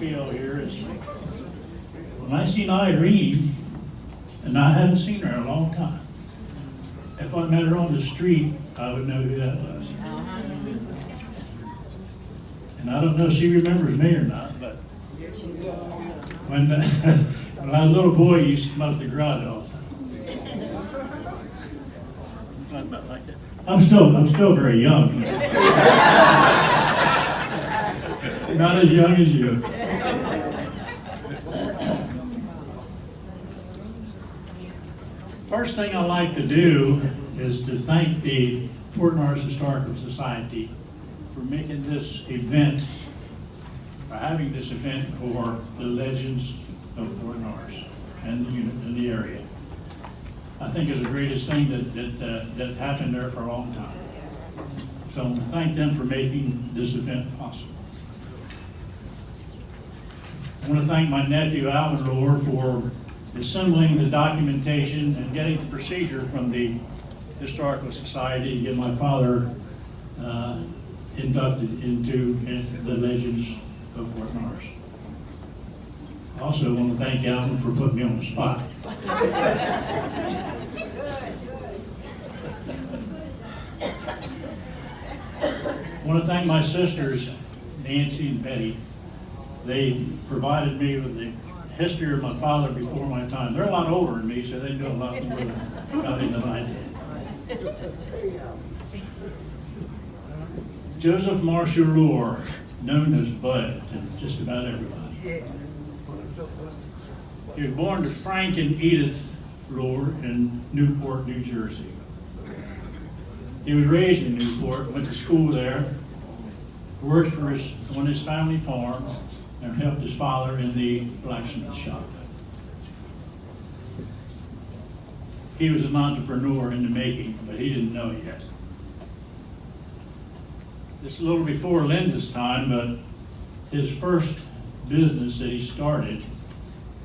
spiel here is, when I seen Irene, and I hadn't seen her in a long time, if I met her on the street, I would know who that was. And I don't know if she remembers me or not, but when I was a little boy, he used to come up to the garage all the time. About like that. I'm still very young. Not as young as you. First thing I like to do is to thank the Port Norris Historical Society for making this event, for having this event for the legends of Port Norris and the area. I think it's the greatest thing that happened there for a long time. So I want to thank them for making this event possible. I want to thank my nephew Herbert Lore for assembling the documentation and getting the procedure from the Historical Society to get my father inducted into the legends of Port Norris. I also want to thank Alvin for putting me on the spot. I want to thank my sisters, Nancy and Betty. They provided me with the history of my father before my time. They're a lot older than me, so they know a lot more about him than I did. Joseph Marshall Lore, known as Bud to just about everybody. He was born to Frank and Edith Lore in Newport, New Jersey. He was raised in Newport, went to school there, worked on his family farm, and helped his father in the blacksmith shop. He was an entrepreneur in the making, but he didn't know it yet. This is a little before Linda's time, but his first business that he started,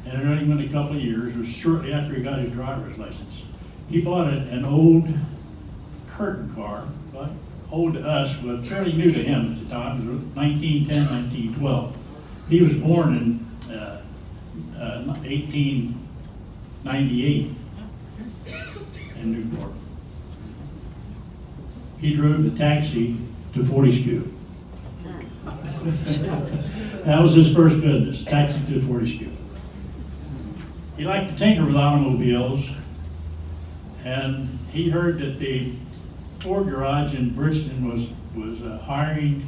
and it only went a couple of years, was shortly after he got his driver's license. He bought an old curtain car, but old to us, but fairly new to him at the time. It was 1910, 1912. He was born in 1898 in Newport. He drove the taxi to Fortescue. That was his first business, taxi to Fortescue. He liked to tinker with automobiles, and he heard that the Ford garage in Bridgeton was hiring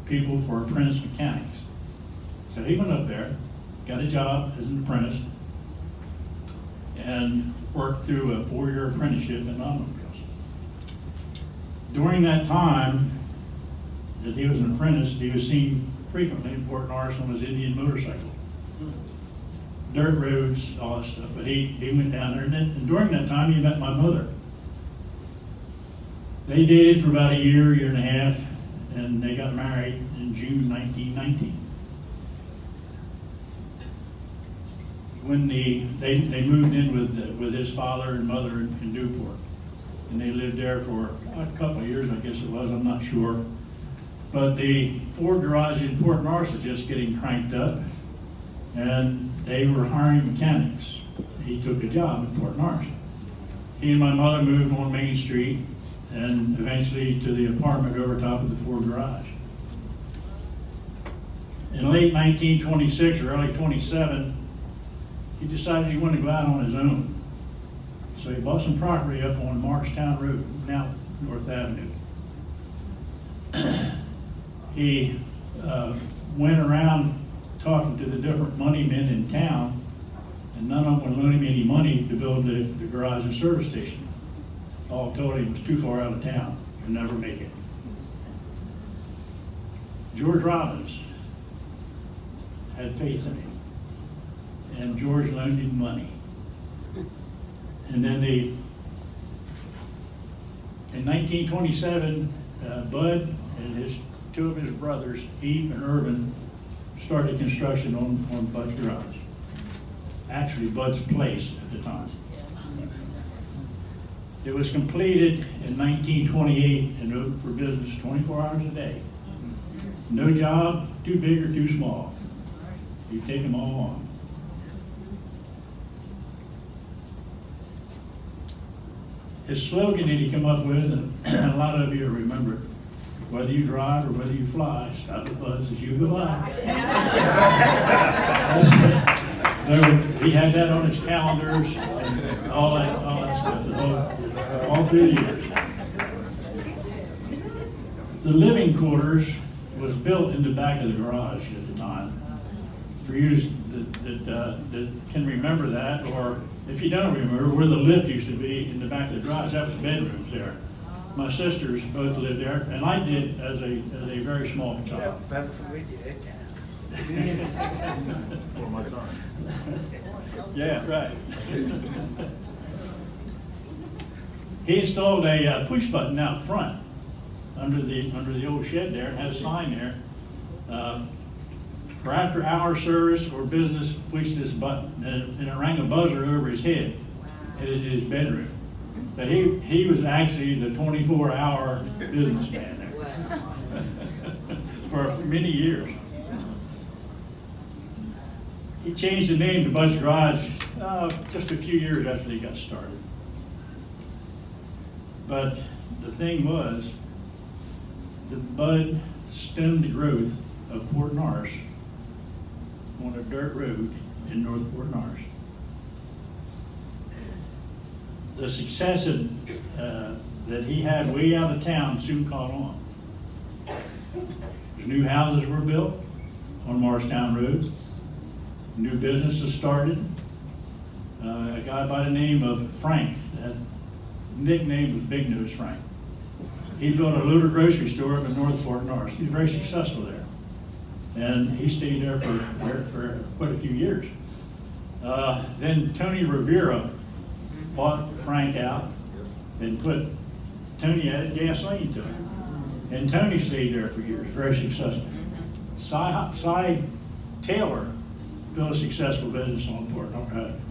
people for apprentice mechanics. So he went up there, got a job as an apprentice, and worked through a 4-year apprenticeship in automobiles. During that time that he was an apprentice, he was seen frequently in Port Norris on his Indian motorcycle. Dirt roads, all that stuff, but he went down there, and during that time he met my mother. They dated for about a year and a half, and they got married in June 1919. When they moved in with his father and mother in Newport, and they lived there for a couple of years, I guess it was, I'm not sure. But the Ford garage in Port Norris was just getting cranked up, and they were hiring mechanics. He took a job in Port Norris. He and my mother moved on Main Street, and eventually to the apartment over top of the Ford garage. In late 1926 or early 27, he decided he wanted to go out on his own. So he bought some property up on Marchtown Road, now North Avenue. He went around talking to the different money men in town, and none of them would loan him any money to build the garage and service station. All told him it was too far out of town, he'd never make it. George Robbins had faith in him, and George loaned him money. And then in 1927, Bud and two of his brothers, Eve and Irvin, started construction on Bud's garage. Actually, Bud's place at the time. It was completed in 1928 and open for business 24 hours a day. No job too big or too small. You take them all on. His slogan that he came up with, and a lot of you remember it, whether you drive or whether you fly, stop the bus as you go by. He had that on his calendars and all that stuff, all through the years. The living quarters was built in the back of the garage at the time. For you that can remember that, or if you don't remember, where the lift used to be in the back of the garage, that was bedrooms there. My sisters both lived there, and I did as a very small child. Yeah, right. He installed a push button out front under the old shed there, and had a sign there. For after hour service or business, push this button, and it rang a buzzer over his head in his bedroom. But he was actually the 24-hour businessman there for many years. He changed the name to Bud's Garage just a few years after he got started. But the thing was, that Bud stemmed the growth of Port Norris on a dirt road in North Port Norris. The success that he had way out of town soon caught on. New houses were built on Morristown Road. New businesses started. A guy by the name of Frank, that nickname was Big Nose Frank. He built a little grocery store up in North Port Norris. He was very successful there. And he stayed there for quite a few years. Then Tony Rivera bought Frank out and put Tony added gasoline to it. And Tony stayed there for years, very successful. Cy Taylor built a successful business on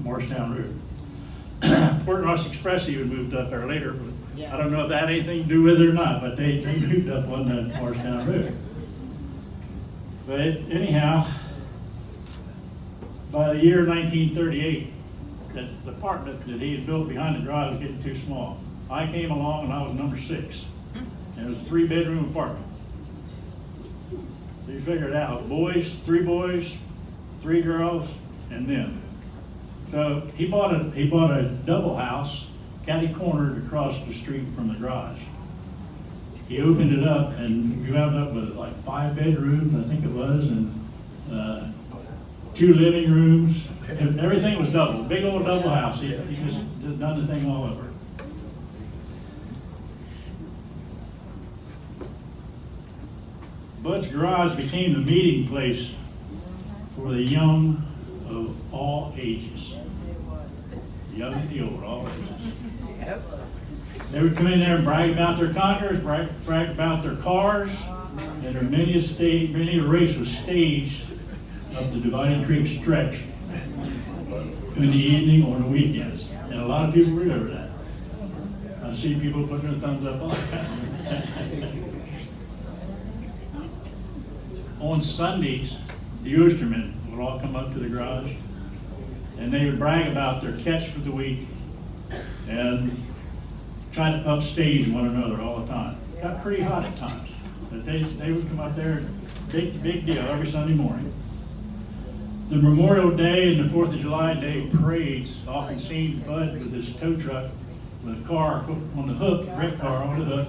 Morristown Road. Port Norris Express even moved up there later, but I don't know if that had anything to do with it or not, but they moved up on that Morristown Road. But anyhow, by the year 1938, that the apartment that he had built behind the garage was getting too small. I came along and I was number 6. And it was a 3-bedroom apartment. So you figure it out, 3 boys, 3 girls, and them. So he bought a double house, catty cornered across the street from the garage. He opened it up, and you ended up with like 5 bedrooms, I think it was, and 2 living rooms. Everything was double, big old double house. He just done the thing all over. Bud's Garage became the meeting place for the young of all ages. The young and the old, all ages. They would come in there and brag about their conquerors, brag about their cars, and many a race was staged up the Dividing Creek stretch in the evening or the weekends. And a lot of people remember that. I see people putting their thumbs up on it. On Sundays, the oystermen would all come up to the garage, and they would brag about their catch for the week and try to upstage one another all the time. Got pretty hot at times, but they would come up there, big deal every Sunday morning. The Memorial Day and the 4th of July Day parades often seen Bud with his tow truck with a car on the hook, red car on the hook,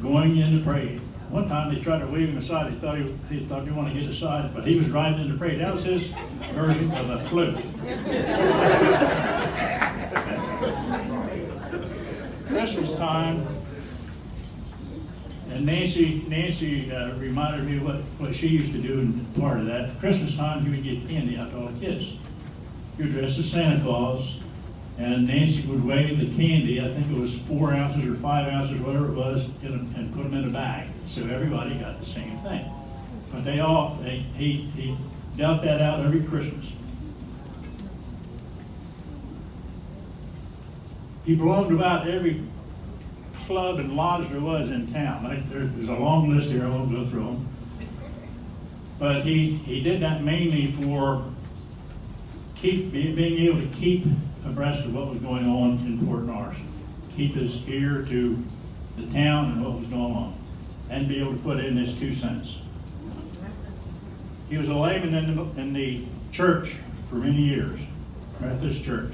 going in the parade. One time they tried to wave him aside. He thought he wanted to get aside, but he was riding in the parade. That was his version of a float. Christmas time, and Nancy reminded me what she used to do in part of that. Christmas time, he would get candy out to all the kids. He would dress as Santa Claus, and Nancy would weigh the candy. I think it was 4 ounces or 5 ounces, whatever it was, and put them in a bag. So everybody got the same thing. But he dealt that out every Christmas. He belonged to about every club and lodge there was in town. There's a long list here, I won't go through them. But he did that mainly for being able to keep abreast of what was going on in Port Norris, keep his ear to the town and what was going on, and be able to put in his 2 cents. He was a layman in the church for many years, Methodist Church.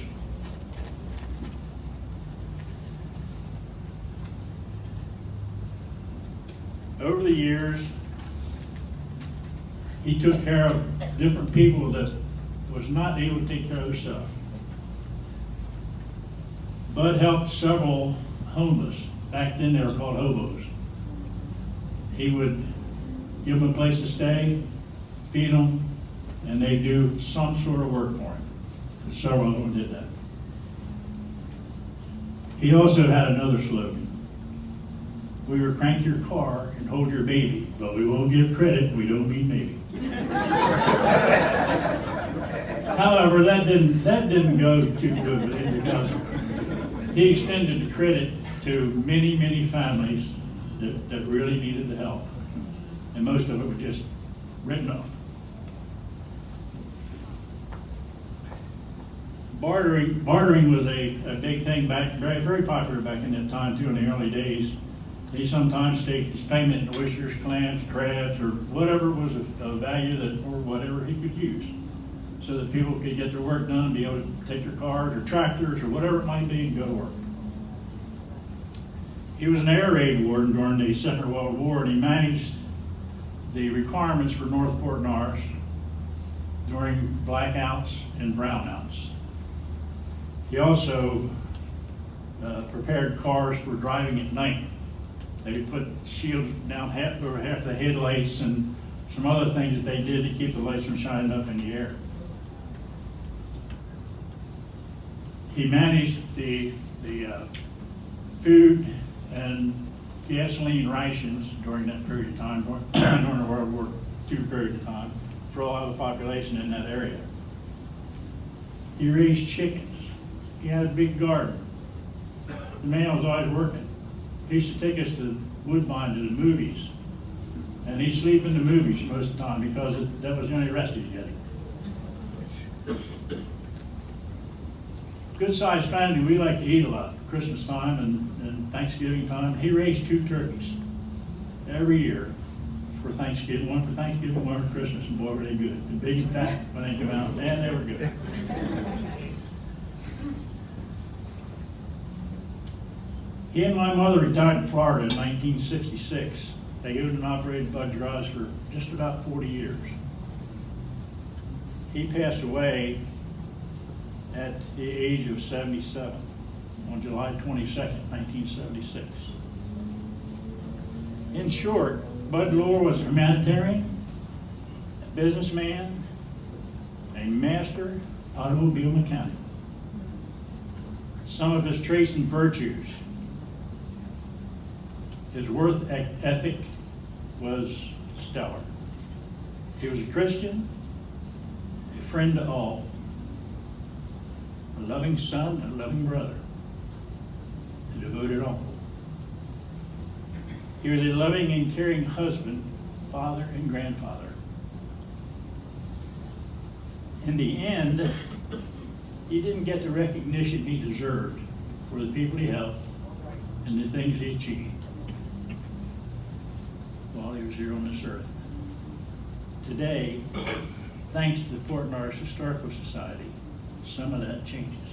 Over the years, he took care of different people that was not able to take care of themselves. Bud helped several homeless. Back then they were called hobos. He would give them a place to stay, feed them, and they'd do some sort of work for him. Several of them did that. He also had another slogan. We will crank your car and hold your baby, but we won't give credit, we don't mean maybe. However, that didn't go too good with him, because he extended the credit to many, many families that really needed the help. And most of it was just written off. Bartering was a big thing back, very, very popular back in that time too, in the early days. He sometimes take his payment in oysters, clams, crabs, or whatever was of value or whatever he could use, so that people could get their work done and be able to take their cars or tractors or whatever it might be and go to work. He was an air raid warden during the Second World War, and he managed the requirements for North Port Norris during blackouts and brownouts. He also prepared cars for driving at night. They would put shields down over half the headlights and some other things that they did to keep the lights from shining up in the air. He managed the food and gasoline rations during that period of time, during the World War II period of time, for a lot of the population in that area. He raised chickens. He had a big garden. The man was always working. He used to take us to Woodbine to the movies, and he'd sleep in the movies most of the time because that was the only rest he was getting. Good-sized family. We like to eat a lot. Christmas time and Thanksgiving time. He raised 2 turkeys every year for Thanksgiving. One for Thanksgiving, one for Christmas, and boy, were they good. And big and fat when they come out, and they were good. He and my mother retired in Florida in 1966. They owned and operated Bud's Garage for just about 40 years. He passed away at the age of 77 on July 22nd, 1976. In short, Bud Lore was a humanitarian, a businessman, a master automobile mechanic. Some of his traits and virtues: his work ethic was stellar. He was a Christian, a friend to all, a loving son, a loving brother, a devoted uncle. He was a loving and caring husband, father, and grandfather. In the end, he didn't get the recognition he deserved for the people he helped and the things he achieved while he was here on this earth. Today, thanks to the Port Norris Historical Society, some of that changes.